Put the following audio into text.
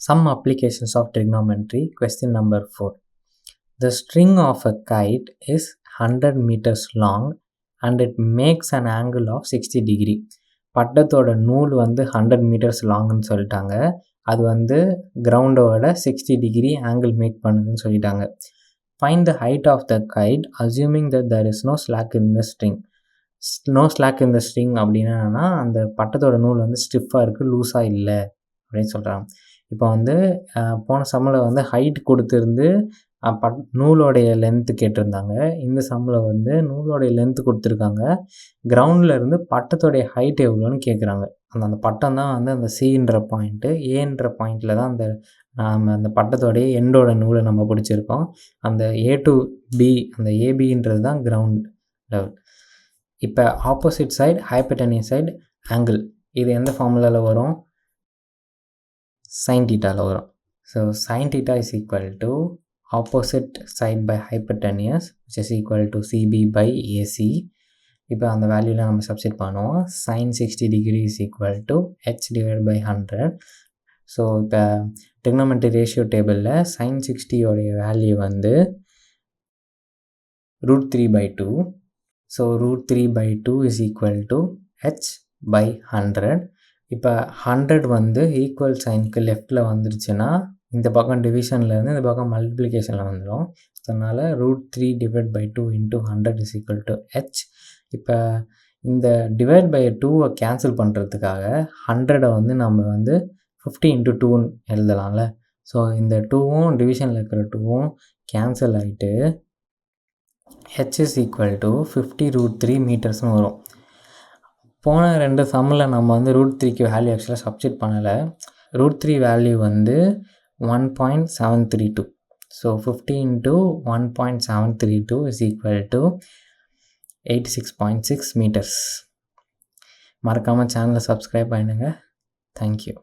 Some applications of trigonometry. Question number 4. The string of a kite is 100 meters long and it makes an angle of 60 degree. பட்டத்தோட நூல் வந்து 100 meters லாங்னு சொல்லிட்டாங்க. அது வந்து கிரவுண்டோட 60 degree angle make பண்ணுதுன்னு சொல்லிட்டாங்க. Find the height of the kite assuming that there is no slack in the string. No slack in the string அப்படின்னா என்னன்னா, அந்த பட்டத்தோட நூல் வந்து ஸ்டிஃபாக இருக்குது, லூஸாக இல்லை அப்படின்னு சொல்கிறாங்க. இப்போ வந்து போன சம்மில் வந்து ஹைட் கொடுத்துருந்து நூலோடைய லென்த்து கேட்டிருந்தாங்க. இந்த சம்மில் வந்து நூலோடைய லென்த்து கொடுத்துருக்காங்க. கிரவுண்டில் இருந்து பட்டத்தோடைய ஹைட் எவ்வளோன்னு கேட்குறாங்க. அந்த பட்டம் தான் வந்து அந்த சின்ற பாயிண்ட்டு, ஏன்ற பாயிண்டில் தான் அந்த பட்டத்தோடைய எண்டோட நூலை நம்ம பிடிச்சிருக்கோம். அந்த ஏ டு பி, அந்த ஏபின்றது தான் கிரவுண்ட் லெவல். இப்போ opposite side, hypotenuse side, angle, இது எந்த ஃபார்முலாவில் வரும்? சைன் தீட்டாவில் வரும். So sine theta is equal to opposite side by hypotenuse which is equal to CB by AC. இப்போ அந்த வேல்யூவில் நம்ம சப்ஸ்டிட் பண்ணுவோம். sin 60 degree is equal to h divided by 100. So இப்போ trigonometry ரேஷியோ டேபிளில் sin 60 உடைய value வந்து √3/2. So √3/2 is equal to h by 100. இப்போ 100 வந்து ஈக்குவல் சைனுக்கு லெஃப்டில் வந்துருச்சுன்னா இந்த பக்கம் டிவிஷன்லேருந்து இந்த பக்கம் மல்டிப்ளிகேஷனில் வந்துடும். அதனால் √3/2 into 100 is equal to h. இப்போ இந்த டிவைட் பை 2 கேன்சல் பண்ணுறதுக்காக 100 வந்து நம்ம வந்து 50 into 2 எழுதலாம்ல. ஸோ இந்த 2வும் டிவிஷனில் இருக்கிற 2வும் கேன்சல் ஆகிட்டு h is equal to 50√3 மீட்டர்ஸ்னு வரும். போன 2 சம்மில் நம்ம வந்து √3க்கு வேல்யூ ஆக்சுவலாக சப்ஸ்டிட் பண்ணலை. √3 வேல்யூ வந்து 1.732. So 50 into 1.732 is equal to 86.6 meters. மறக்காமல் சேனலை சப்ஸ்கிரைப் பண்ணுங்கள். தேங்க்யூ.